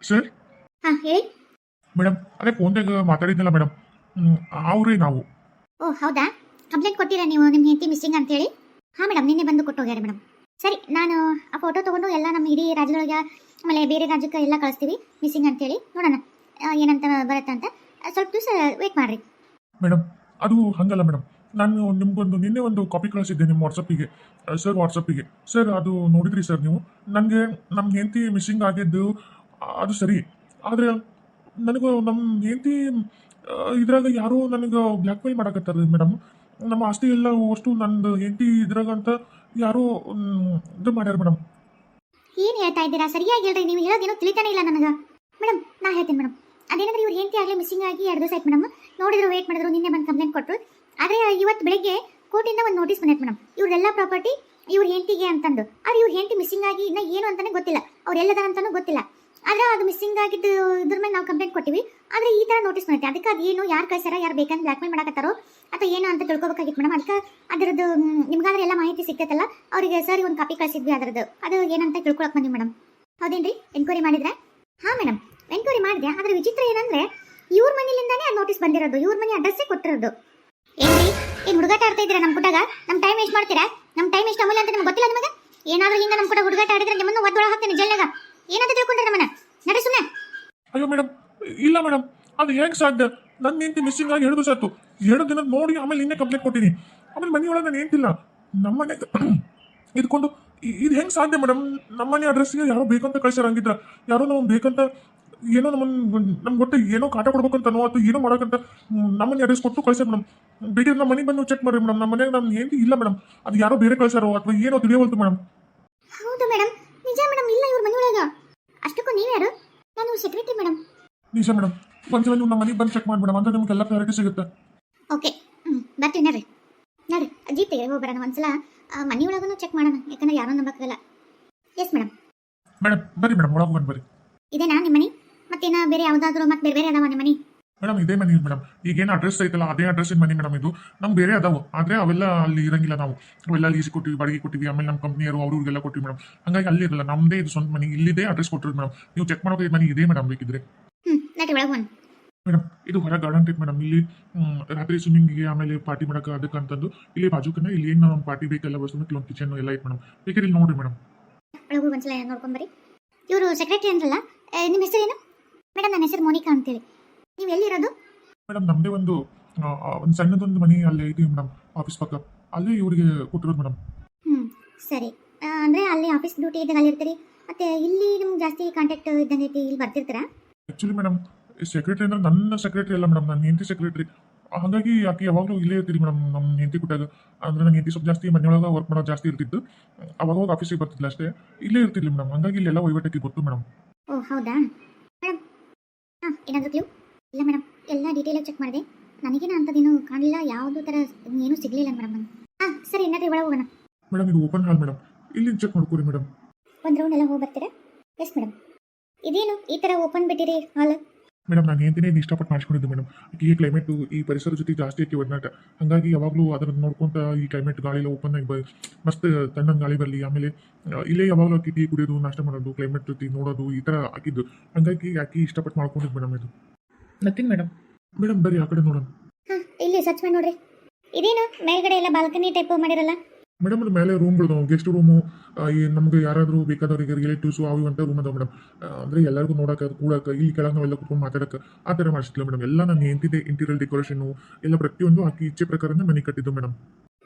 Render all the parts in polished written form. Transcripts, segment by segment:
Sir ಹಾಂ ಹೇಳಿ. Madam ಅದೇ ಫೋನ್ದಾಗ ಮಾತಾಡಿದ್ನಲ್ಲ ಮೇಡಮ್, ಅವರೇ ನಾವು. ಓ ಹೌದಾ, ಕಂಪ್ಲೇಂಟ್ ಕೊಟ್ಟಿರಾ ನೀವು ನಿಮ್ಮ ಹೆಂಡತಿ ಮಿಸ್ಸಿಂಗ್ ಅಂತೇಳಿ? ಹಾಂ ಮೇಡಮ್, ನಿನ್ನೆ ಬಂದು ಕೊಟ್ಟು ಹೋಗ್ಯಾರ ಮೇಡಮ್. ಸರಿ, ನಾನು ಆ ಫೋಟೋ ತೊಗೊಂಡು ಎಲ್ಲ ನಮ್ಮ ಇಡೀ ರಾಜ್ಯದೊಳಗೆ ಆಮೇಲೆ ಬೇರೆ ರಾಜ್ಯಕ್ಕೆ ಎಲ್ಲ ಕಳಿಸ್ತೀವಿ ಮಿಸ್ಸಿಂಗ್ ಅಂತೇಳಿ. ನೋಡೋಣ ಏನಂತ ಬರುತ್ತೆ ಅಂತ. ಸ್ವಲ್ಪ ದಿವಸ ವೇಟ್ ಮಾಡಿರಿ. ಮೇಡಮ್ ಅದು ಹಂಗಲ್ಲ ಮೇಡಮ್, ನಾನು ನಿಮ್ಗೊಂದು ನಿನ್ನೆ ಒಂದು ಕಾಪಿ ಕಳಿಸಿದ್ದೆ ನಿಮ್ಮ ವಾಟ್ಸಪ್ಪಿಗೆ ಸರ್. ಅದು ನೋಡಿದ್ರಿ ಸರ್ ನೀವು? ನನಗೆ ನಮ್ಮ ಹೆಂಡತಿ ಮಿಸ್ಸಿಂಗ್ ಆಗಿದ್ದು ಅದು ಸರಿ, ಆದರೆ ನನಗೂ ನಮ್ಮ ಹೆಂಡತಿ ಇದ್ರಾಗ ಯಾರೋ ನನಗೆ ಬ್ಲ್ಯಾಕ್ ಮೇಲ್ ಮಾಡಕತ್ತಾರ ಮೇಡಮ್. ನಮ್ಮ ಆಸ್ತಿ ಎಲ್ಲ ಅಷ್ಟು ನಂದು ಹೆಂಡತಿ ಇದ್ರಾಗ ಅಂತ ಯಾರೋ ಇದು ಮಾಡ್ಯಾರ ಮೇಡಮ್. ಏನು ಹೇಳ್ತಾ ಇದ್ದೀರಾ? ಸರಿಯಾಗಿ ಹೇಳ್ರಿ, ನೀವು ಹೇಳೋದೇನೋ ತಿಳಿತಾನೆ ಇಲ್ಲ ನನಗೆ. ಮೇಡಮ್ ನಾ ಹೇಳ್ತೀನಿ ಮೇಡಮ್, ಅದೇನಂದ್ರೆ ಇವ್ರು ಹೆಂಡತಿ ಆಗಲೇ ಮಿಸ್ಸಿಂಗ್ ಆಗಿ 2 ದಿವಸ ಆಯ್ತು ಮೇಡಮ್. ನೋಡಿದ್ರು, ವೇಟ್ ಮಾಡಿದ್ರು, ನಿನ್ನೆ ಬಂದು ಕಂಪ್ಲೇಂಟ್ ಕೊಟ್ಟರು. ಆದರೆ ಇವತ್ತು ಬೆಳಗ್ಗೆ ಕೋರ್ಟಿಂದ ಒಂದು ನೋಟಿಸ್ ಬಂದೈತೆ ಮೇಡಮ್, ಇವ್ರದೆಲ್ಲ ಪ್ರಾಪರ್ಟಿ ಇವ್ರ ಹೆಂಡತಿಗೆ ಅಂತಂದು. ಆದರೆ ಇವ್ರ ಹೆಂಡತಿ ಮಿಸ್ಸಿಂಗ್ ಆಗಿ ಇನ್ನ ಏನು ಅಂತಾನೆ ಗೊತ್ತಿಲ್ಲ, ಅವ್ರು ಎಲ್ಲದಾರ ಅಂತಾನೂ ಗೊತ್ತಿಲ್ಲ. ಆದರೆ ಅದು ಮಿಸ್ಸಿಂಗ್ ಆಗಿದ್ದು ಇದ್ರ ಮೇಲೆ ನಾವು ಕಂಪ್ಲೇಂಟ್ ಕೊಟ್ಟಿವಿ. ಆದರೆ ಈ ಥರ ನೋಟಿಸ್ ಬಂದೈತೆ, ಅದಕ್ಕೆ ಅದು ಏನು, ಯಾರು ಕಳ್ಸಾರ, ಯಾರು ಬೇಕಂತ ಬ್ಲ್ಯಾಕ್ ಮೇಲ್ ಮಾಡಕತ್ತಾರೋ ಅಥವಾ ಏನು ಅಂತ ತಿಳ್ಕೊಬೇಕಾಗಿತ್ತು ಮೇಡಮ್. ಅದಕ್ಕೆ ಅದರದ್ದು ನಿಮ್ಗಾದ್ರೆ ಎಲ್ಲ ಮಾಹಿತಿ ಸಿಗ್ತೈತಲ್ಲ, ಅವರಿಗೆ ಸರಿ ಒಂದು ಕಾಪಿ ಕಳಿಸಿದ್ವಿ ಅದರದ್ದು, ಅದು ಏನಂತ ತಿಳ್ಕೊಳಕ್ ಬಂದ್ವಿ ಮೇಡಮ್. ಹೌದೇನ್ರಿ? ಎನ್ಕ್ವೈರಿ ಮಾಡಿದ್ರೆ? ಹಾಂ ಮೇಡಮ್, ಎನ್ಕ್ವೈರಿ ಮಾಡಿದೆ. ಆದರೆ ವಿಚಿತ್ರ ಏನಂದ್ರೆ ಇವ್ರ ಮನೆಯಿಂದಾನೇ ಆ ನೋಟಿಸ್ ಬಂದಿರೋದು, ಇವ್ರ ಮನೆ ಅಡ್ರೆಸ್ಸೇ ಕೊಟ್ಟಿರೋದು. ಏನ್ರಿ ಏನು ಹುಡುಗಾಟ ಆಡ್ತಾ ಇದ್ದೀರಾ ನಮ್ಮ ಪುಟಾಗ? ನಮ್ಮ ಟೈಮ್ ವೇಸ್ಟ್ ಮಾಡ್ತೀರಾ? ನಮ್ಮ ಟೈಮ್ ಎಷ್ಟು ಅಮೂಲ್ಯ ಅಂತ ನಿಮ್ಗೆ ಗೊತ್ತಿಲ್ಲ ನಿಮಗೆ? ಏನಾದರೂ ಹಿಂಗೆ ನಮ್ಮ ಪುಟ ಹುಡುಗಾಟ ಆಡಿದ್ರೆ ನಿಮ್ಮನ್ನು ಒದ್ದೊಳಗೆ ಹಾಕ್ತೀನಿ ಜೈಲ್ನಾಗ. ಏನಂತ ತಿಳ್ಕೊಂಡ್ರೆ ನಮ್ಮನ್ನ ನಡೆ ಸುಮ್ಮನೆ. ಅಯ್ಯೋ ಮೇಡಮ್, ಇಲ್ಲ ಮೇಡಮ್, ಅದು ಹೇಗೆ ಸಾಧ್ಯ? ನನ್ನ ಹೆಂಡತಿ ಮಿಸ್ಸಿಂಗ್ ಆಗಿ 2 ದಿವಸ ಆಯ್ತು. 2 ದಿನ ನೋಡಿ ಆಮೇಲೆ ನಿನ್ನೆ ಕಂಪ್ಲೇಂಟ್ ಕೊಟ್ಟಿನಿ. ಆಮೇಲೆ ಮನೆಯೊಳಗೆ ನಾನು ಹೇಳ್ತಿಲ್ಲ, ನಮ್ಮನೆ ಇದ್ಕೊಂಡು ಇದು ಹೆಂಗೆ ಸಾಧ್ಯ ಮೇಡಮ್? ನಮ್ಮನೆ ಅಡ್ರೆಸ್ಗೆ ಯಾರೋ ಬೇಕಂತ ಕಳ್ಸ್ಯಾರ. ಹಂಗಿದ್ರ ಯಾರೋ ನಾವು ಬೇಕಂತ ಏನೋ ನಮ್ಗೆ ಗೊತ್ತು, ಏನೋ ಕಾಟ ಕೊಡ್ಬೇಕಂತ ಅಥವಾ ಏನೋ ಮಾಡೋಕ್ಕಂತ ನಮ್ಮನೆ ಅಡ್ರೆಸ್ ಕೊಟ್ಟು ಕಳ್ಸ್ಯಾರ ಮೇಡಮ್. ಬೇಕಿದ್ರೆ ನಮ್ಮ ಮನೆಗೆ ಬಂದು ಚೆಕ್ ಮಾಡ್ರಿ ಮೇಡಮ್. ನಮ್ಮ ಮನೆಯಾಗ ನಮ್ಮ ಹೆಂಡತಿ ಇಲ್ಲ ಮೇಡಮ್, ಅದು ಯಾರೋ ಬೇರೆ ಕಳ್ಸ್ಯಾರೋ ಅಥವಾ ಏನೋ ತಿಳಿಯವಲ್ತು ಮೇಡಮ್. ಹೌದು ಮೇಡಮ್, ನಿಜ ಮೇಡಮ್, ಇಲ್ಲ ಇವ್ರ ಮನೆಯೊಳಗ. ಅಷ್ಟಕ್ಕೂ ನೀವ್ಯಾರು? ನಾನು ಸೆಕ್ರೆಟರಿ ಮೇಡಮ್. ನಿಜ ಮೇಡಮ್, ಒಂದ್ಸಲ ನೀವು ನಮ್ಮ ಮನೆಗೆ ಬಂದು ಚೆಕ್ ಮಾಡಿ ಮೇಡಮ್, ಅಂದ್ರೆ ನಿಮ್ಗೆ ಎಲ್ಲ ಕ್ಲಾರಿಟಿ ಸಿಗುತ್ತೆ. ಓಕೆ, ಬರ್ತೀವಿ ನಡ್ರಿ. ನಡ್ರಿ ಜೀಪ್ ತೆಗೆ ಹೋಗಿ ಬರೋಣ. ಒಂದ್ಸಲ ಮನೆಯೊಳಗೂ ಚೆಕ್ ಮಾಡೋಣ, ಯಾಕಂದ್ರೆ ಯಾರೋ ನಂಬಕ್ಕಾಗಲ್ಲ. Yes madam. ಮೇಡಮ್ ಬರ್ರಿ ಮೇಡಮ್, ಒಳಗೆ ಬಂದು ಬರ್ರಿ. ಇದೇನಾ ನಿಮ್ಮ ಮನೆ? ಮತ್ತೇನ ಬೇರೆ ಯಾವುದಾದ್ರೂ ಮತ್ತೆ ಬೇರೆ ಅದಾವ ನಿಮ್ಮ ಮನೆ? ಮೇಡಮ್ ಇದೇ ಮನೆ ಮೇಡಮ್. ಈಗೇನು ಅಡ್ರೆಸ್ ಐತಲ್ಲ ಅದೇ ಅಡ್ರೆಸ್ಸಿನ ಮನೆ ಮೇಡಮ್. ಇದು ನಮ್ಗೆ ಬೇರೆ ಅದಾವು, ಆದರೆ ಅವೆಲ್ಲ ಅಲ್ಲಿ ಇರಂಗಿಲ್ಲ. ನಾವು ಅವೆಲ್ಲ ಲೀಸ್ ಕೊಟ್ಟಿವಿ, ಬಾಡಿಗೆ ಕೊಟ್ಟಿವಿ. ಆಮೇಲೆ ನಮ್ಮ ಕಂಪ್ನಿಯವರು ಅವ್ರಿಗೆಲ್ಲ ಕೊಟ್ಟಿವಿ ಮೇಡಮ್. ಹಂಗಾಗಿ ಅಲ್ಲಿ ಇರಲ್ಲ, ನಮ್ಮದೇ ಇದು ಸ್ವಂತ ಮನೆ. ಇಲ್ಲಿದೆ ಅಡ್ರೆಸ್ ಕೊಟ್ಟಿರೋದು ಮೇಡಮ್. ನೀವು ಚೆಕ್ ಮಾಡೋಕೆ ಮನೆ ಇದೆ ಮೇಡಮ್ ಬೇಕಿದ್ರೆ. ನಡ್ರಿ ಒಳಗೆ ಹೋಗೋಣ. ಮೇಡಮ್ ಇದು ಹೊರ ಗಾರ್ಡನ್ ಟೈಪ್ ಮೇಡಮ್. ಇಲ್ಲಿ ರಾತ್ರಿ ಸ್ವಿಮ್ಮಿಂಗಿಗೆ ಆಮೇಲೆ ಪಾರ್ಟಿ ಮಾಡೋಕೆ ಅದಕ್ಕೆ ಅಂತಂದು ಇಲ್ಲಿ ಬಾಜುಕನ್ನ ಇಲ್ಲಿ ಏನು ನಮ್ಮ ಪಾರ್ಟಿ ಬೇಕೆಲ್ಲ ವಸ್ತು ಮತ್ತು ಒಂದು ಕಿಚನ್ ಎಲ್ಲ ಐತೆ ಮೇಡಮ್. ಬೇಕಿದ್ರೆ ಇಲ್ಲಿ ನೋಡಿರಿ ಮೇಡಮ್. ಒಳಗೆ ಒಂದ್ಸಲ ನೋಡ್ಕೊಂಬರಿ. ಇವರು ಸೆಕ್ರೆಟರಿ ಅಂದ್ರಲ್ಲ, ನಿಮ್ಮ ಹೆಸರೇನು? ಮೇಡಮ್ ನನ್ನ ಹೆಸರು ಮೋನಿಕಾ ಅಂತೇಳಿ. ನೀವು ಎಲ್ಲಿರೋದು? ಮೇಡಮ್ ನಮ್ಮದೇ ಒಂದು ಸಣ್ಣದೊಂದು ಮನೆ ಅಲ್ಲೇ ಇದೆ ಮೇಡಮ್, ಆಫೀಸ್ ಪಕ್ಕ. ಅಲ್ಲೇ ಇವರಿಗೆ ಕೊಟ್ಟಿರೋದು ಮೇಡಮ್. ಸರಿ, ಅಂದರೆ ಅಲ್ಲಿ ಆಫೀಸ್ ಡ್ಯೂಟಿ ಇದ್ದಾಗ ಅಲ್ಲಿ ಇರ್ತೀರಿ, ಮತ್ತು ಇಲ್ಲಿ ನಿಮ್ಗೆ ಜಾಸ್ತಿ ಕಾಂಟ್ಯಾಕ್ಟ್ ಇದ್ದಂಗೆ ಐತಿ, ಇಲ್ಲಿ ಬರ್ತಿರ್ತೀರಾ? ಆ್ಯಕ್ಚುಲಿ ಮೇಡಮ್ ಸೆಕ್ರೆಟರಿ ಅಂದ್ರೆ ನನ್ನ ಸೆಕ್ರೆಟರಿ ಅಲ್ಲ ಮೇಡಮ್, ನನ್ನ ಹೆಂಡತಿ ಸೆಕ್ರೆಟರಿ. ಹಾಗಾಗಿ ಆಕೆ ಯಾವಾಗಲೂ ಇಲ್ಲೇ ಇರ್ತೀರಿ ಮೇಡಮ್. ನಮ್ಮ ಹೆಂಡತಿ ಕೊಟ್ಟಾಗ ಅಂದರೆ ನನ್ನ ಹೆಂಡತಿ ಸ್ವಲ್ಪ ಜಾಸ್ತಿ ಮನೆಯೊಳಗೆ ವರ್ಕ್ ಮಾಡೋದು ಜಾಸ್ತಿ ಇರ್ತಿತ್ತು. ಅವಾಗ ಆಫೀಸಿಗೆ ಬರ್ತಿದ್ದಿಲ್ಲ ಅಷ್ಟೇ, ಇಲ್ಲೇ ಇರ್ತಿರ್ಲಿ ಮೇಡಮ್. ಹಾಗಾಗಿ ಇಲ್ಲೆಲ್ಲ ವಹಿವಾಟಕ್ಕೆ ಗೊತ್ತು ಮೇಡಮ್. ಓ ಹೌದಾ ಮೇಡಮ್. ಹಾಂ, ಏನಾದರೂ ಕ್ಲೂ? ಇಲ್ಲ ಮೇಡಮ್, ಎಲ್ಲ ಡೀಟೇಲಾಗಿ ಚೆಕ್ ಮಾಡಿದೆ, ನನಗೇನು ಅಂಥದ್ದೇನು ಕಾಣಲಿಲ್ಲ, ಯಾವುದೂ ಥರ ಏನೂ ಸಿಗಲಿಲ್ಲ ಮೇಡಮ್. ಹಾಂ ಸರಿ, ನಡ್ರಿ ಒಳಗೆ ಹೋಗೋಣ. ಮೇಡಮ್ ಇದು ಓಪನ್ ಹಾಲ್ ಮೇಡಮ್, ಇಲ್ಲಿ ಚೆಕ್ ಮಾಡ್ಕೊರಿ ಮೇಡಮ್. ಒಂದು ರೌಂಡ್ ಎಲ್ಲ ಹೋಗಿ ಬರ್ತೀರಾ? Yes madam. ಇದೇನು ಈ ಥರ ಓಪನ್ ಬಿಟ್ಟಿರಿ ಹಾಲ್? ಮೇಡಮ್ ನಾನು ಹೇಳ್ತೀನಿ, ಇದು ಇಷ್ಟಪಟ್ಟು ಮಾಡಿಸ್ಕೊಂಡಿದ್ದು ಮೇಡಮ್. ಈ ಕ್ಲೈಮೇಟು ಈ ಪರಿಸರ ಜೊತೆ ಜಾಸ್ತಿ ಐತಿ ಒಡನಾಟ. ಹಾಗಾಗಿ ಯಾವಾಗಲೂ ಅದನ್ನು ನೋಡ್ಕೊಂತ ಈ ಕ್ಲೈಮೇಟ್ ಗಾಳಿ ಎಲ್ಲ ಓಪನ್ ಆಗಿ ಮಸ್ತ್ ತಣ್ಣನ ಗಾಳಿ ಬರಲಿ. ಆಮೇಲೆ ಇಲ್ಲೇ ಯಾವಾಗಲೂ ಆಕಿ ಟೀ ಕುಡಿಯೋದು, ನಾಷ್ಟ ಮಾಡೋದು, ಕ್ಲೈಮೇಟ್ ಜೊತೆ ನೋಡೋದು ಈ ಥರ ಆಗಿದ್ದು. ಹಾಗಾಗಿ ಆಕಿ ಇಷ್ಟಪಟ್ಟು ಮಾಡ್ಕೊಂಡಿದ್ದು ಮೇಡಮ್. ಇದು ನಥಿಂಗ್ ಮೇಡಮ್. ಮೇಡಮ್ ಬರೀ ಆ ಕಡೆ ನೋಡೋಣ. ಹಾಂ, ಇಲ್ಲಿ ಸರ್ಚ್ ಮಾಡಿ ನೋಡ್ರಿ. ಇದೇನು ಮೇಲ್ಗಡೆ ಎಲ್ಲ ಬಾಲ್ಕನಿ ಟೈಪ್ ಮಾಡಿರಲ್ಲ? ಮೇಡಮ್ ಅದು ಮೇಲೆ ರೂಮ್ಗಳು, ಗೆಸ್ಟ್ ರೂಮು, ನಮ್ಗೆ ಯಾರಾದರೂ ಬೇಕಾದವರಿಗೆ ರಿಲೇಟಿವ್ಸು ಅವು ಅಂತ ರೂಮ್ ಅದಾವೆ ಮೇಡಮ್. ಅಂದರೆ ಎಲ್ಲರಿಗೂ ನೋಡೋಕೆ, ಕೂಡಕ್ಕೆ, ಇಲ್ಲಿ ಕೆಳಗೆ ನಾವೆಲ್ಲ ಕುತ್ಕೊಂಡು ಮಾತಾಡೋಕೆ ಆ ಥರ ಮಾಡಿಸ್ತಿಲ್ಲ ಮೇಡಮ್. ಎಲ್ಲ ನಾನು ಹೆಂಡತಿದೆ ಇಂಟೀರಿಯರ್ ಡೆಕೋರೇಷನು ಎಲ್ಲ ಪ್ರತಿಯೊಂದು ಆಕಿ ಇಚ್ಛೆ ಪ್ರಕಾರನೇ ಮನೆ ಕಟ್ಟಿದ್ದು ಮೇಡಮ್.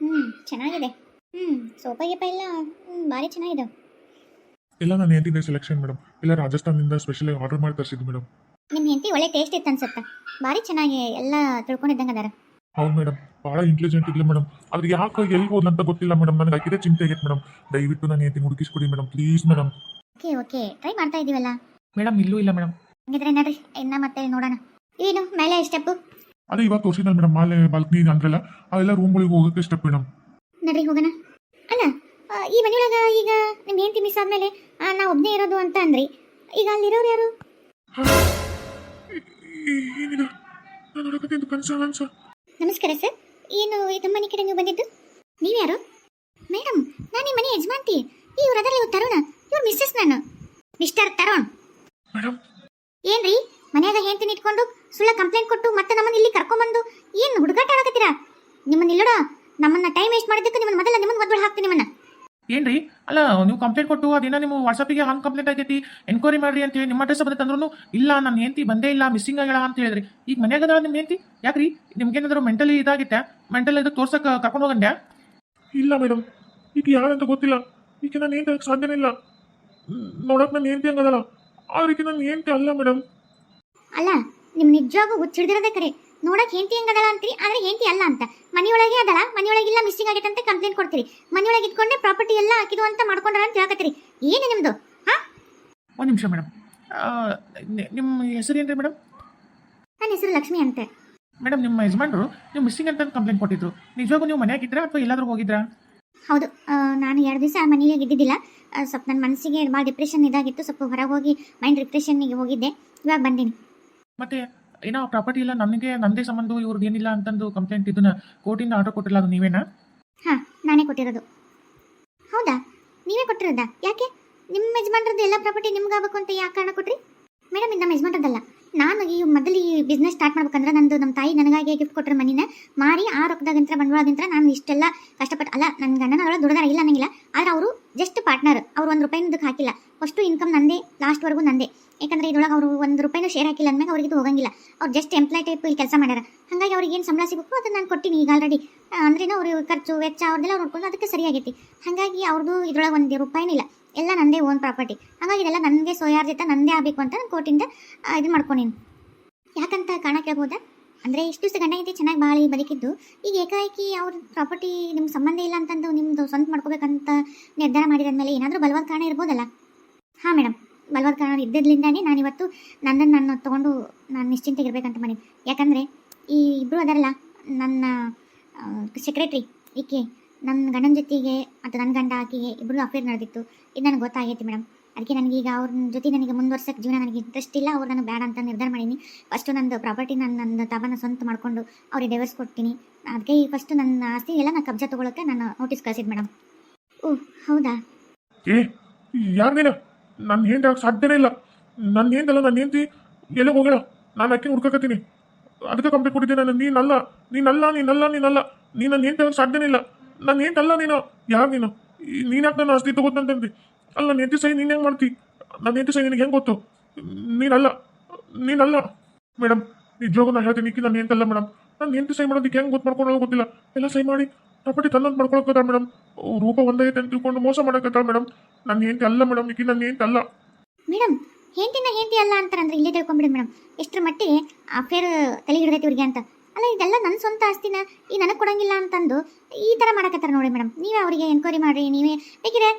ಚೆನ್ನಾಗಿದೆ. ಸೋಫಾ ಗೀಪ ಎಲ್ಲ ಭಾರಿ ಚೆನ್ನಾಗಿದೆ. ಎಲ್ಲ ನಾನು ಹೆಂಡತಿದೆ ಸೆಲೆಕ್ಷನ್ ಮೇಡಮ್. ಎಲ್ಲ ರಾಜಸ್ಥಾನದಿಂದ ಸ್ಪೆಷಲ್ ಆರ್ಡರ್ ಮಾಡಿ ತರಿಸಿದ್ದು ಮೇಡಮ್. ನಿಮ್ಮ ಹೆಂಡತಿ ಒಳ್ಳೆ ಟೇಸ್ಟ್ ಇತ್ತು ಅನ್ಸುತ್ತೆ, ಭಾರಿ ಚೆನ್ನಾಗಿ ಎಲ್ಲ ತಿಳ್ಕೊಂಡಿದ್ದಂಗೆ ಅದಾರ. ಹೌದು ಮೇಡಮ್, ಭಾಳ ಇಂಟೆಲಿಜೆಂಟ್ ಇಲ್ಲ ಮೇಡಮ್. ಆದ್ರೆ ಯಾಕೆ ಎಲ್ಲಿ ಹೋದಂತ ಗೊತ್ತಿಲ್ಲ ಮೇಡಮ್. ನನಗೆ ಆಕಿದೆ ಚಿಂತೆ ಆಗೈತೆ ಮೇಡಮ್. ದಯವಿಟ್ಟು ನಾನು ಹೆಂಡತಿ ಹುಡುಕಿಸ್ಕೊಡಿ madam, please madam. Okay try ಮಾಡ್ತಾ ಇದೀವಲ್ಲ ಮೇಡಮ್. ಇಲ್ಲೂ ಇಲ್ಲ ಮೇಡಮ್. ಹಾಗಿದ್ರೆ ನಡ್ರಿ ಇನ್ನ ಮತ್ತೆ ನೋಡೋಣ. ಏನು ಮೇಲೆ ಸ್ಟೆಪ್ಪು? ಅದೇ ಇವಾಗ ತೋರಿಸಿದ್ನಲ್ಲ ಮೇಡಮ್, ಮಾಲೆ ಬಾಲ್ಕನಿ ಅಂದ್ರಲ್ಲ, ಅವೆಲ್ಲ ರೂಮ್ಗಳಿಗೆ ಹೋಗೋಕೆ ಸ್ಟೆಪ್ ಮೇಡಮ್. ನಡ್ರಿ ಹೋಗೋಣ. ಅಲ್ಲ, ಈ ಮನೆಯೊಳಗ ಈಗ ನಿಮ್ಮ ಹೆಂಡತಿ ಮಿಸ್ ಆದ್ಮೇಲೆ ನಾ ಒಬ್ಬನೇ ಇರೋದು ಅಂತ ಅಂದ್ರಿ, ಈಗ ಅಲ್ಲಿರೋರು ಯಾರು? ಏನಿದೆ ನಾನು ನೋಡಕತ್ತಿದ್ದು ಕನ್ಸ. ನಮಸ್ಕಾರ ಸರ್, ಏನು ನಮ್ಮ ಮನೆ ಕಡೆ ನೀವು ಬಂದಿದ್ದು? ನೀವ್ಯಾರು? ಮೇಡಮ್ ನಾನು ಈ ಮನೆ ಯಜಮಾನ್ತಿ. ಇವ್ರು ಅದರಲ್ಲಿ ಇವ್ರು ತರುಣ, ಇವ್ರು ಮಿಸ್ಸಸ್, ನಾನು ಮಿಸ್ಟರ್ ತರುಣ್. ಮೇಡಮ್ ಏನ್ರಿ ಮನ್ಯಾಗ ಹೆಂಡತಿನ ಇಟ್ಕೊಂಡು ಸುಳ್ಳ ಕಂಪ್ಲೇಂಟ್ ಕೊಟ್ಟು ಮತ್ತೆ ನಮ್ಮನ್ನ ಇಲ್ಲಿ ಕರ್ಕೊಂಡ್ಬಂದು ಏನು ಹುಡುಗಾಟ ಆಡಕತ್ತೀರಾ? ನಿಮ್ಮನ್ನ ಇಲ್ಲೋಡ, ನಮ್ಮನ್ನ ಟೈಮ್ ವೇಸ್ಟ್ ಮಾಡಿದ್ದಕ್ಕೆ ನಿಮ್ಮನ್ನ ಮೊದಲ ನಿಮ್ಮನ್ನ ಒದ್ಬಿಡ್ ಹಾಕ್ತೀನಿ ನಿಮ್ಮನ್ನ. ಏನ್ರಿ ಅಲ್ಲ ನೀವು ಕಂಪ್ಲೇಂಟ್ ಕೊಟ್ಟು ಅದೇನ ನಿಮ್ಮ ವಾಟ್ಸಪ್ಪಿಗೆ ಹಂಗೆ ಕಂಪ್ಲೇಂಟ್ ಆಗೈತಿ ಎನ್ಕ್ವೈರಿ ಮಾಡ್ರಿ ಅಂತ ಹೇಳಿ ನಿಮ್ಮ ಅಡ್ರೆಸ್ ಬಂದೈತೆ ಅಂದ್ರೂ ಇಲ್ಲ ನನ್ನ ಹೆಂಡತಿ ಬಂದೇ ಇಲ್ಲ ಮಿಸ್ಸಿಂಗ್ ಆಗ್ಯಾಳ ಅಂತ ಹೇಳಿದ್ರಿ. ಈಗ ಮನ್ಯಾಗ ಅದಾಳ ನಿಮ್ಮ ಹೆಂಡತಿ, ಯಾಕ್ರಿ ನಿಮ್ಗೇನಾದ್ರು ಮೆಂಟಲಿ ಇದಾಗಿತ್ತೆ? ಮೆಂಟಲ್ ಇದು ತೋರ್ಸಕ್ಕೆ ಕರ್ಕೊಂಡು ಹೋಗಂಡ್ಯಾ? ಇಲ್ಲ ಮೇಡಮ್, ಈಗ ಯಾರಂತ ಗೊತ್ತಿಲ್ಲ. ಈಗ ನಾನು ಏನು ಸಾಧ್ಯನೇ ಇಲ್ಲ. ನೋಡಕ್ ನನ್ನ ಹೆಂಡತಿ ಹಂಗದಲ್ಲ, ಆದ್ರೆ ನನ್ನ ಹೆಂಡತಿ ಅಲ್ಲ ಮೇಡಮ್. ಅಲ್ಲ ನಿಮ್ ನಿಜವಾಗೂ ಹುಚ್ಚಿಡ್ದಿರೋದೇ ಕರೆ. ನೋಡಕ್ ಹೆಂಡತಿ ಹೆಂಗದಳ ಅಂತೀರಿ, ಆದ್ರೆ ಹೆಂಡತಿ ಅಲ್ಲ ಅಂತ. ಮನೆಯೊಳಗೆ ಅದಳ, ಮನೆಯೊಳಗಿಲ್ಲ ಮಿಸ್ಸಿಂಗ್ ಆಗೈತೆ ಅಂತ ಕಂಪ್ಲೇಂಟ್ ಕೊಡ್ತೀರಿ. ಮನೆಯೊಳಗೆ ಇಟ್ಕೊಂಡೆ ಪ್ರಾಪರ್ಟಿ ಎಲ್ಲ ಹಾಕಿದ್ವು ಅಂತ ಮಾಡ್ಕೊಂಡ್ರ ಅಂತ ಹೇಳಕತ್ತೀರಿ. ಏನು ನಿಮ್ದು? ಹಾ, ಒಂದು ನಿಮಿಷ ಮೇಡಮ್, ನಿಮ್ಮ ಹೆಸರು ಏನ್ರಿ ಮೇಡಮ್? ನನ್ನ ಹೆಸರು ಲಕ್ಷ್ಮಿ ಅಂತೆ. ಮೇಡಮ್ ನಿಮ್ಮ ಯಜಮಾನ್ರು ನೀವು ಮಿಸ್ಸಿಂಗ್ ಅಂತ ಕಂಪ್ಲೇಂಟ್ ಕೊಟ್ಟಿದ್ರು. ನಿಜವಾಗೂ ನೀವು ಮನೆಯಾಗಿದ್ರಾ ಅಥವಾ ಎಲ್ಲಾದ್ರೂ ಹೋಗಿದ್ರಾ? ಹೌದು, ನಾನು 2 ದಿವಸ ಮನೆಗೆ ಇದ್ದಿದ್ದಿಲ್ಲ. ಸ್ವಲ್ಪ ನನ್ನ ಮನಸ್ಸಿಗೆ ಭಾಳ ಡಿಪ್ರೆಷನ್ ಇದಾಗಿತ್ತು. ಸ್ವಲ್ಪ ಹೊರಗೆ ಹೋಗಿ ಮೈಂಡ್ ರಿಪ್ರೆಷನ್ನಿಗೆ ಹೋಗಿದ್ದೆ. ಇವಾಗ ಬಂದೀನಿ. ಮತ್ತೆ ಏನೋ ಪ್ರಾಪರ್ಟಿ ಎಲ್ಲ ನನಗೆ ನಂದೇ ಸಂಬಂಧ ಇವ್ರದ್ದು ಏನಿಲ್ಲ ಅಂತಂದು ಕಂಪ್ಲೇಂಟ್ ಇದನ್ನ ಕೋರ್ಟಿಂದ ಆರ್ಡರ್ ಕೊಟ್ಟಿಲ್ಲ, ಅದು ನೀವೇನಾ? ಹಾಂ, ನಾನೇ ಕೊಟ್ಟಿರೋದು. ಹೌದಾ, ನೀವೇ ಕೊಟ್ಟಿರೋದಾ? ಯಾಕೆ ನಿಮ್ಮ ಯಜಮಾನ್ರದ್ದು ಎಲ್ಲ ಪ್ರಾಪರ್ಟಿ ನಿಮ್ಗೆ ಆಗಬೇಕು ಅಂತ ಯಾಕೆ ಕಾರಣ ಕೊಟ್ರಿ? ಮೇಡಮ್, ಇದು ನಮ್ಮ ಯಜಮಾನ್ರದ್ದಲ್ಲ. ನಾನು ಈ ಮೊದಲು ಈ ಬಿಸ್ನೆಸ್ ಸ್ಟಾರ್ಟ್ ಮಾಡ್ಬೇಕಂದ್ರೆ ನಮ್ಮ ತಾಯಿ ನನಗಾಗಿ ಗಿಫ್ಟ್ ಕೊಟ್ಟರೆ ಮನಿನ ಮಾರಿ ಆ ರೊಕ್ಕದಾಗಂತ್ರ ಬಂಡವಾಳದಿಂತ್ರ ನಾನು ಇಷ್ಟೆಲ್ಲ ಕಷ್ಟಪಟ್ಟು, ಅಲ್ಲ ನನ್ನ ಗಂಡನ ಅವಳ ದುಡ್ದಾರ ಇಲ್ಲ ಅನ್ನಂಗಿಲ್ಲ, ಆದರೆ ಅವರು ಜಸ್ಟ್ ಪಾರ್ಟ್ನರ್. ಅವ್ರು 1 ರೂಪಾಯಿನೂ ಇದಕ್ಕೆ ಹಾಕಿಲ್ಲ. ಫಸ್ಟು ಇನ್ಕಮ್ ನಂದೇ, ಲಾಸ್ಟ್ವರೆಗೂ ನಂದೇ. ಯಾಕಂದರೆ ಇದ್ರೊಳಗೆ ಅವರು 1 ರೂಪಾಯಿನೂ ಶೇರ್ ಹಾಕಿಲ್ಲ ಅಂದಮೇಲೆ ಅವ್ರಿಗೆ ಇದು ಹೋಗಂಗಿಲ್ಲ. ಅವ್ರು ಜಸ್ಟ್ ಎಂಪ್ಲಾಯ್ ಟೈಪ್ ಇಲ್ಲಿ ಕೆಲಸ ಮಾಡ್ಯಾರ. ಹಾಗಾಗಿ ಅವ್ರಿಗೆ ಏನು ಸಂಬಳ ಸಿಗಬೇಕು ಅದನ್ನು ನಾನು ಕೊಟ್ಟಿನಿ ಈಗ ಆಲ್ರೆಡಿ. ಅಂದ್ರೇನು ಅವ್ರಿಗೆ ಖರ್ಚು ವೆಚ್ಚ ಅವ್ರದ್ದೆಲ್ಲ ಅವ್ರು ನೋಡ್ಕೊಂಡು ಅದಕ್ಕೆ ಸರಿಯಾಗೈತಿ. ಹಾಗಾಗಿ ಅವ್ರದ್ದು ಇದ್ರೊಳಗೆ 1 ರೂಪಾಯಿನೂ ಇಲ್ಲ, ಎಲ್ಲ ನಂದೇ ಓನ್ ಪ್ರಾಪರ್ಟಿ. ಹಾಗಾಗಿ ಇದೆಲ್ಲ ನನಗೆ ಸೋಯಾರ್ಜಿತ ನಂದೇ ಆಗಬೇಕು ಅಂತ ನಾನು ಕೋರ್ಟಿಂದ ಇದು ಮಾಡ್ಕೊಂಡೀನಿ. ಯಾಕಂತ ಕಾರಣ ಕೇಳ್ಬೋದಾ? ಅಂದರೆ ಇಷ್ಟು ದಿವಸ ಗಂಡ ಐತಿ ಚೆನ್ನಾಗಿ ಬಾಳಿ ಬದುಕಿದ್ದು, ಈಗ ಏಕಾಏಕಿ ಅವ್ರ ಪ್ರಾಪರ್ಟಿ ನಿಮ್ಗೆ ಸಂಬಂಧ ಇಲ್ಲ ಅಂತಂದು ನಿಮ್ಮದು ಸ್ವಂತ ಮಾಡ್ಕೋಬೇಕಂತ ನಿರ್ಧಾರ ಮಾಡಿದ್ಮೇಲೆ ಏನಾದರೂ ಬಲವಾದ ಕಾರಣ ಇರ್ಬೋದಲ್ಲ? ಹಾಂ ಮೇಡಮ್, ಬಲವಾದ ಕಾರಣ ಇದ್ದಿದ್ದಿಂದಾನೇ ನಾನು ಇವತ್ತು ನಾನು ತೊಗೊಂಡು ನಾನು ನಿಶ್ಚಿಂತೆಗಿರ್ಬೇಕಂತ ಮಾಡೀನಿ. ಯಾಕಂದರೆ ಈ ಇಬ್ಬರು ಅದರಲ್ಲ, ನನ್ನ ಸೆಕ್ರೆಟ್ರಿ ಈಕೆ ನನ್ನ ಗಂಡನ ಜೊತೆಗೆ ಅಥವಾ ನನ್ನ ಗಂಡ ಆಕೆಗೆ ಇಬ್ಬರು ಅಫೇರ್ ನಡೆದಿತ್ತು. ಇದು ನನಗೆ ಗೊತ್ತಾಗೈತಿ ಮೇಡಮ್. ಅದಕ್ಕೆ ನನಗೀಗ ಅವ್ರ ಜೊತೆ ನನಗೆ ಮುಂದುವರ್ಸೋಕ್ಕೆ ಜೀವನ ನನಗೆ ಇಂಟ್ರೆಸ್ಟ್ ಇಲ್ಲ. ಅವ್ರು ನನಗೆ ಬೇಡ ಅಂತ ನಿರ್ಧಾರ ಮಾಡೀನಿ. ಫಸ್ಟು ನಂದು ಪ್ರಾಪರ್ಟಿ ನನ್ನ ತಾಬನ ಸ್ವಂತ ಮಾಡಿಕೊಂಡು ಅವ್ರಿಗೆ ಡೈವರ್ಸ್ ಕೊಡ್ತೀನಿ. ಅದಕ್ಕೆ ಈ ಫಸ್ಟು ನನ್ನ ಆಸ್ತಿ ಎಲ್ಲ ನಾನು ಕಬ್ಜಾ ತೊಗೊಳಕ್ಕೆ ನಾನು ನೋಟಿಸ್ ಕಳಿಸಿದ್ದು ಮೇಡಮ್. ಓಹ್ ಹೌದಾ? ಏ ಯಾರು ನೀನು? ನನ್ನ ಹೆಂಡತಿ ಆಗಕ್ಕೆ ಸಾಧ್ಯನೇ ಇಲ್ಲ. ನನ್ನ ಹೆಂಡಲ್ಲ, ನನ್ನ ಹೆಂಡತಿ ಎಲ್ಲೇ ಹೋಗೋಣ, ನಾನು ಅಕ್ಕಿ ಹುಡ್ಕಕತ್ತೀನಿ. ಅದಕ್ಕೆ ಕಂಪ್ಲೇಂಟ್ ಕೊಟ್ಟಿದ್ದೆ ನಾನು. ನೀನಲ್ಲ ನೀನಲ್ಲ ನೀನಲ್ಲ ನೀನಲ್ಲ ನೀನು ನನ್ನ ಹೆಂಡತಿ ಆಗಕ್ಕೆ ಸಾಧ್ಯನೇ ಇಲ್ಲ. ನನ್ನ ಹೆಂಡತಿ ಅಲ್ಲ ನೀನು. ಯಾರು ನೀನು? ನೀನು ಯಾಕೆ ನನ್ನ ಆಸ್ತಿ ತಗೋತಂತಂದು? ಅಲ್ಲ, ನನ್ನ ಹೆಂಡತಿ ಸಹಿ ನೀನು ಹೆಂಗೆ ಮಾಡ್ತಿ? ನನ್ನ ಹೆಂಡತಿ ಸಹಿ ನಿನಗೆ ಹೆಂಗೆ ಗೊತ್ತು? ನೀನಲ್ಲ ಮೇಡಮ್. ನಿಜವಾಗೂ ನಾನು ಹೇಳ್ತೀನಿ, ನನ್ನ ಹೆಂಡತಿ ಮೇಡಮ್. ನನ್ನ ಹೆಂಡತಿ ಸಹಿ ಮಾಡೋದಕ್ಕೆ ಹೆಂಗೆ ಗೊತ್ತು ಗೊತ್ತಿಲ್ಲ. ಎಲ್ಲ ಸಹಿ ಮಾಡಿ ಪ್ರಾಪರ್ಟಿ ತನ್ನಂತ ಮಾಡ್ಕೊಳಕತ್ತಾಳ ಮೇಡಮ್. ರೂಪ ಒಂದೈತೆ ಅಂತ ತಿಳ್ಕೊಂಡು ಮೋಸ ಮಾಡಕತ್ತಾಳ ಮೇಡಮ್. ನನ್ನ ಹೆಂಡತಿ ಅಲ್ಲ ಮೇಡಮ್, ಈಕಿ ನನ್ನ ಹೆಂಡತಿ ಅಲ್ಲ ಮೇಡಮ್. ಹೆಂಡತಿ ಅಲ್ಲ ಅಂತಾರಂದ್ರೆ ಇಲ್ಲೇ ತಿಳ್ಕೊಂಬಿಡಿ ಮೇಡಮ್. ಎಷ್ಟರ ಮಟ್ಟಿಗೆ ಅಫೇರ್ ತಲೆ ಹಿಡಿದೈತಿ ಇವ್ರಿಗೆ ಅಂತ. ಅಲ್ಲ, ಇದೆಲ್ಲ ನನ್ನ ಸ್ವಂತ ಆಸ್ತಿನ ಈ ನನಗೆ ಕೊಡಂಗಿಲ್ಲ ಅಂತಂದು ಈ ಥರ ಮಾಡಕತ್ತಾರ ನೋಡಿ ಮೇಡಮ್. ನೀವೇ ಅವರಿಗೆ ಎನ್ಕ್ವೈರಿ ಮಾಡಿರಿ. ನೀವೇ ಬೇಕಿದ್ರೆ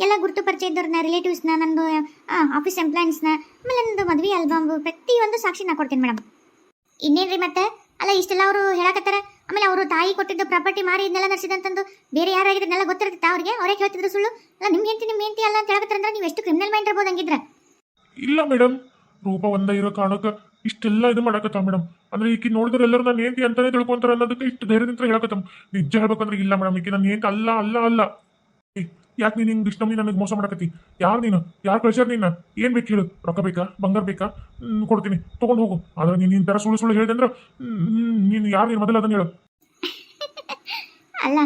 ಎಲ್ಲ ಗುರುತು ಪರಿಚಯ ಇದ್ದವ್ರನ್ನ, ರಿಲೇಟಿವ್ಸ್ನ, ನಂದು ಆಫೀಸ್ ಎಂಪ್ಲಾಯೀಸ್ನ, ಆಮೇಲೆ ನಂದು ಮದುವೆ ಆಲ್ಬಮ್ ಪ್ರತಿಯೊಂದು ಸಾಕ್ಷಿ ನಾ ಕೊಡ್ತೀನಿ ಮೇಡಮ್. ಇನ್ನೇನ್ರಿ ಮತ್ತೆ? ಅಲ್ಲ, ಇಷ್ಟೆಲ್ಲ ಅವರು ಹೇಳಕತ್ತಾರ. ಆಮೇಲೆ ಅವರು ತಾಯಿ ಕೊಟ್ಟಿದ್ದು ಪ್ರಾಪರ್ಟಿ ಮಾರಿ ಇದನ್ನೆಲ್ಲ ನಡೆಸಿದಂತಂದು ಬೇರೆ ಯಾರಾಗಿದ್ದನ್ನೆಲ್ಲ ಗೊತ್ತಿರ್ತಿತ್ತ ಅವ್ರಿಗೆ? ಅವ್ರಿಗೆ ಹೇಳ್ತಿದ್ರು ಸುಳ್ಳು. ಅಲ್ಲ, ನಿಮ್ಮ ಹೆಂಡತಿ ಅಲ್ಲ ಅಂತ ಹೇಳಕತ್ತಾರ ಅಂದ್ರೆ ನೀವು ಎಷ್ಟು ಕ್ರಿಮಿನಲ್ ಮೈಂಡ್ ಇರ್ಬೋದು ಹಂಗಿದ್ರೆ. ಇಲ್ಲ ಮೇಡಮ್, ರೂಪ ಒಂದ ಇರೋ ಕಾರಣಕ್ಕೆ ಇಷ್ಟೆಲ್ಲ ಇದು ಮಾಡಕತ್ತ ಮೇಡಮ್. ಅಂದ್ರೆ ಈಕಿ ನೋಡಿದ್ರೆ ಎಲ್ಲರೂ ನನ್ನ ಹೆಂಡತಿ ಅಂತಾನೆ ತಿಳ್ಕೊಂತಾರೆ ಅನ್ನೋದಕ್ಕೆ ಇಷ್ಟು ಧೈರ್ಯದಿಂದ ಹೇಳಕತ್ತ. ನಿಜ ಹೇಳ್ಬೇಕಂದ್ರೆ ಇಲ್ಲ ಮೇಡಮ್, ಈಕಿ ನನ್ನ ಹೆಂಡತಿ ಅಲ್ಲ ಅಲ್ಲ ಅಲ್ಲ. ಯಾಕೆ ನೀನು ಹಿಂಗೆ ಇಷ್ಟೊಮ್ಮೆ ನನಗೆ ಮೋಸ ಮಾಡಕತ್ತಿ? ಯಾರು ನೀನು? ಯಾರು ಕಳ್ಸ್ಯಾರ ನೀನು? ಏನು ಬೇಕು ಹೇಳು? ರೊಕ್ಕ ಬೇಕಾ? ಬಂಗಾರ ಬೇಕಾ? ಕೊಡ್ತೀನಿ, ತೊಗೊಂಡು ಹೋಗು. ಆದ್ರೆ ನೀನು ಈ ಥರ ಸುಳ್ಳು ಹೇಳಿದೆ ಅಂದ್ರೆ ನೀನು ಯಾರು? ನೀನು ಮೊದಲು ಅದನ್ನು ಹೇಳು. ಅಲ್ಲ,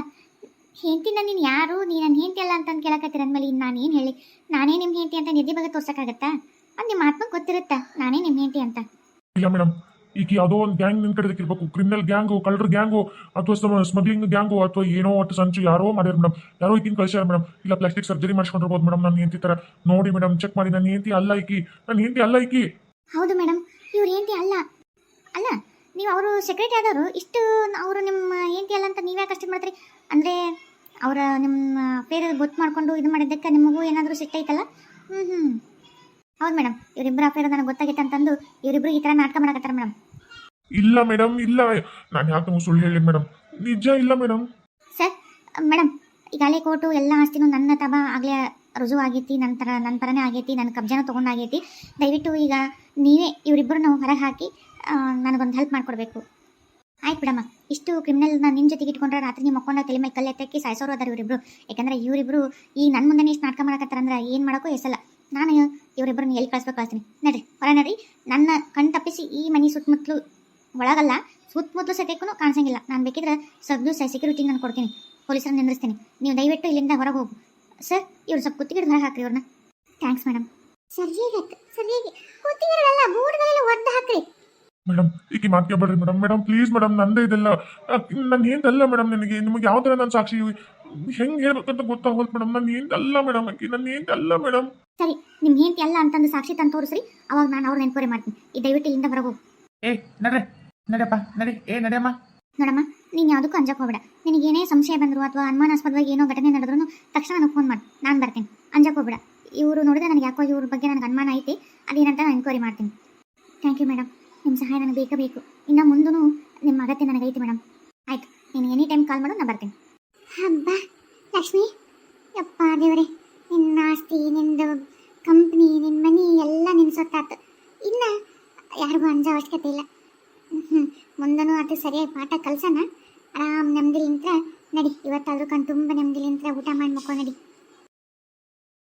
ಹೆಂಡತಿನ ನೀನು ಯಾರು? ನೀನು ನನ್ನ ಹೆಂಡತಿ ಅಲ್ಲ ಅಂತ ಕೇಳಕತ್ತೀರ ಅಂದಮೇಲೆ ಇನ್ನು ನಾನೇನು ಹೇಳಿ? ನಾನೇ ನಿಮ್ಮ ಹೆಂಡತಿ ಅಂತ ನಿದ್ದೆ ಬಗ್ಗೆ ತೋರ್ಸೋಕ್ಕಾಗತ್ತಾ? ಅದು ನಿಮ್ಮ ಆತ್ಮ ಗೊತ್ತಿರುತ್ತಾ ನಾನೇ ನಿಮ್ಮ ಹೆಂಡತಿ ಅಂತ? ಇಲ್ಲ ಮೇಡಮ್, ಈಗ ಯಾವುದೋ ಒಂದು ಗ್ಯಾಂಗ್ ನಿನ್ನ ಕಡೆ ಇರ್ಬೇಕು. ಕ್ರಿಮಿನಲ್ ಗ್ಯಾಂಗು, ಕಳ್ಳರ ಗ್ಯಾಂಗು, ಅಥವಾ ಸ್ಮಗ್ಲಿಂಗ್ ಗ್ಯಾಂಗು, ಅಥವಾ ಏನೋ ಒಟ್ಟು ಸಂಚು ಯಾರೋ ಮಾಡ್ಯಾರ ಮೇಡಮ್. ಯಾರೋ ಈಕಿನ ಕಳ್ಸ್ಯಾರ ಮೇಡಮ್. ಇಲ್ಲ ಪ್ಲಾಸ್ಟಿಕ್ ಸರ್ಜರಿ ಮಾಡಿಸ್ಕೊಂಡಿರ್ಬೋದು ಮೇಡಮ್. ನನ್ನ ಹೆಂಡತಿ ಥರ ನೋಡಿ ಮೇಡಮ್, ಚೆಕ್ ಮಾಡಿ. ನನ್ನ ಹೆಂಡತಿ ಅಲ್ಲ ಈಕಿ, ನನ್ನ ಹೆಂಡತಿ ಅಲ್ಲ ಈಕಿ. ಹೌದು ಮೇಡಮ್, ಇವ್ರ ಹೆಂಡತಿ ಅಲ್ಲ. ಅಲ್ಲ, ನೀವು ಅವರು ಸೆಕ್ರೆಟರಿ ಆದವರು, ಇಷ್ಟು ಅವರು ನಿಮ್ಮ ಹೆಂಡತಿ ಅಲ್ಲ ಅಂತ ನೀವ್ಯಾಕೆ ಅಷ್ಟು ಮಾಡ್ತೀರಿ? ಅಂದರೆ ಅವರ ನಿಮ್ಮ ಪೇರ್ ಗೊತ್ತು ಮಾಡಿಕೊಂಡು ಇದು ಮಾಡಿದ್ದಕ್ಕೆ ನಿಮಗೂ ಏನಾದರೂ ಸಿಟ್ಟೈತಲ್ಲ? ಹೌದು ಮೇಡಮ್, ಇವರಿಬ್ಬರು ಅಫೇರ್ ನನಗೆ ಗೊತ್ತಾಗೈತೆ ಅಂತಂದು ಇವರಿಬ್ಬರು ಈ ಥರ ನಾಟಕ ಮಾಡಕತ್ತಾರ ಮೇಡಮ್. ಇಲ್ಲ ಮೇಡಮ್, ಇಲ್ಲ. ನಾನು ಯಾಕೆ ನೀವು ಸುಳ್ಳು ಹೇಳಿ ಮೇಡಮ್? ನಿಜ ಇಲ್ಲ ಮೇಡಮ್. ಸರ್ ಮೇಡಮ್, ಈಗಾಗಲೇ ಕೋರ್ಟು ಎಲ್ಲ ಆಸ್ತಿನೂ ನನ್ನ ತಬ ಆಗಲೇ ರುಜುವು ಆಗೈತಿ. ನನ್ನ ಥರನೇ ಆಗೈತಿ. ನನ್ನ ಕಬ್ಜಾನ ತೊಗೊಂಡಾಗೈತಿ. ದಯವಿಟ್ಟು ಈಗ ನೀವೇ ಇವರಿಬ್ಬರನ್ನು ಹೊರಗೆ ಹಾಕಿ ನನಗೊಂದು ಹೆಲ್ಪ್ ಮಾಡಿಕೊಡ್ಬೇಕು. ಆಯ್ತು ಬಿಡಮ್ಮ, ಇಷ್ಟು ಕ್ರಿಮಿನಲ್ನ ನಿನ್ನ ಜೊತೆಗೆ ಇಟ್ಕೊಂಡ್ರೆ ರಾತ್ರಿ ನೀವು ಮಕ್ಕೊಂಡ ತಲೆ ಮೈ ಕಲ್ಲೆತ್ತಕ್ಕೆ ಸಾಯಿಸೋರು ಅದಾರ ಇವರಿಬ್ರು. ಯಾಕಂದರೆ ಇವರಿಬ್ರು ಈಗ ನನ್ನ ಮುಂದೆ ಇಷ್ಟು ನಾಟಕ ಮಾಡಕತ್ತಾರಂದ್ರೆ ಏನು ಮಾಡೋಕ್ಕೂ ಎಸಲ್ಲ. ನಾನು ಇವರಿಬ್ಬರನ್ನ ಎಲ್ಲಿ ಕಳಿಸ್ಬೇಕು ಕಳಿಸ್ತೀನಿ. ನಡ್ರಿ ಹೊರ ನಡ್ರಿ. ನನ್ನ ಕಣ್ ತಪ್ಪಿಸಿ ಈ ಮನೆ ಸುತ್ತಮುತ್ತಲು ಒಳಗಲ್ಲ ಸುತ್ತಮುತ್ತಲು ಸತ್ಯಕ್ಕೂ ಕಾಣಿಸಂಗಿಲ್ಲ. ನಾನು ಬೇಕಿದ್ರೆ ಸಬ್ದು ಸೆಕ್ಯೂರಿಟಿ ನಾನು ಕೊಡ್ತೀನಿ, ಪೊಲೀಸರನ್ನ ನಿಂದಿರ್ತೀನಿ. ನೀವು ದಯವಿಟ್ಟು ಇಲ್ಲಿಂದ ಹೊರಗೆ ಹೋಗು ಸರ್. ಇವ್ರು ಸ್ವಲ್ಪ ಕುತ್ತಿಗೆ ಹೊರಗೆ ಹಾಕ್ರಿ ಇವ್ರನ್ನ. Thanks madam. ಸರಿಯಾಗಿ ಕುತ್ತಿಗೆಲ್ಲ ಬೂಡ್ಗಳೆಲ್ಲ ಒದ್ದು ಹಾಕ್ರಿ. ಮೇಡಮ್ ಈಕೆ ಮಾತು ಕೇಳ್ಬೇಡ್ರಿ ಮೇಡಮ್. ಮೇಡಮ್ ಪ್ಲೀಸ್ ಮೇಡಮ್, ನಂದೇ ಇದೆಲ್ಲ. ನನ್ನ ಏನ್ದಲ್ಲ ಮೇಡಮ್. ನಿಮಗೆ ಯಾವ ಥರ ನನ್ನ ಸಾಕ್ಷಿ ಹೆಂಗೆ ಹೇಳ್ಬೇಕಂತ ಗೊತ್ತಾಗೋದು ಮೇಡಮ್. ನನ್ನ ಏನ್ದಲ್ಲ ಮೇಡಮ್, ಆಕೆ ನನ್ನ ಏನ್ದಲ್ಲ ಮೇಡಮ್. ಸರಿ, ನಿಮ್ಮ ಹೆಂಡತಿ ಅಲ್ಲ ಅಂತಂದು ಸಾಕ್ಷಿ ತಂದು ತೋರಿಸ್ರಿ, ಅವಾಗ ನಾನು ಅವ್ರನ್ನ ಎನ್ಕ್ವೈರಿ ಮಾಡ್ತೀನಿ. ಈ ದಯವಿಟ್ಟು ಇಲ್ಲಿಂದ ಹೊರಗೆ ಹೋಗು. ಏ ನಡ್ರಿ, ನಡಿಯಪ್ಪ ನಡಿ. ನಡಿಯಮ್ಮ. ನೋಡಮ್ಮ, ನೀನು ಯಾವುದಕ್ಕೂ ಅಂಜಕ್ಕೆ ಹೋಗ್ಬೇಡ. ನಿನಗೇನೇ ಸಂಶಯ ಬಂದರು ಅಥವಾ ಅನುಮಾನಾಸ್ಪದವಾಗಿ ಏನೋ ಘಟನೆ ನಡೆದ್ರು ತಕ್ಷಣ ನನಗೆ ಫೋನ್ ಮಾಡಿ, ನಾನು ಬರ್ತೀನಿ. ಅಂಜಕ್ಕೆ ಹೋಗ್ಬೇಡ. ಇವರು ನೋಡಿದ್ರೆ ನನಗೆ ಯಾಕೋ ಇವ್ರ ಬಗ್ಗೆ ನನಗೆ ಅನುಮಾನ ಐತಿ, ಅದೇನಂತ ನಾನು ಎನ್ಕ್ವೈರಿ ಮಾಡ್ತೀನಿ. ಥ್ಯಾಂಕ್ ಯು ಮೇಡಮ್, ನಿಮ್ಮ ಸಹಾಯ ನನಗೆ ಬೇಕು. ಇನ್ನು ಮುಂದೂ ನಿಮ್ಮ ಅಗತ್ಯ ನನಗೈತಿ ಮೇಡಮ್. ಆಯ್ತು, ನೀನು ಎನಿ ಟೈಮ್ ಕಾಲ್ ಮಾಡು, ನಾನು ಬರ್ತೀನಿ. ಹಬ್ಬ ಲಕ್ಷ್ಮಿ, ಯಪ್ಪ ದೇವರೇ, ನಿನ್ನ ಆಸ್ತಿ, ನಿಂದು ಕಂಪ್ನಿ, ನಿನ್ನ ಮನಿ ಎಲ್ಲ ನಿನ್ನ ಸೊತ್ತಾತು. ಇನ್ನು ಯಾರಿಗೂ ಅಂಜೋ ಅವಶ್ಯಕತೆ ಇಲ್ಲ. ಮುಂದೂ ಅದು ಸರಿಯಾಗಿ ಪಾಠ ಕಲ್ಸೋಣ. ಆರಾಮ್ ನೆಮ್ಮದಿಲಿಂತ್ರ ನಡಿ. ಇವತ್ತಾದ್ರೂ ಕಣ್ ತುಂಬ ನೆಮ್ಮದಿಲಿಂತ್ರ ಊಟ ಮಾಡಿ ಮಕ್ಕಳು ನಡಿ.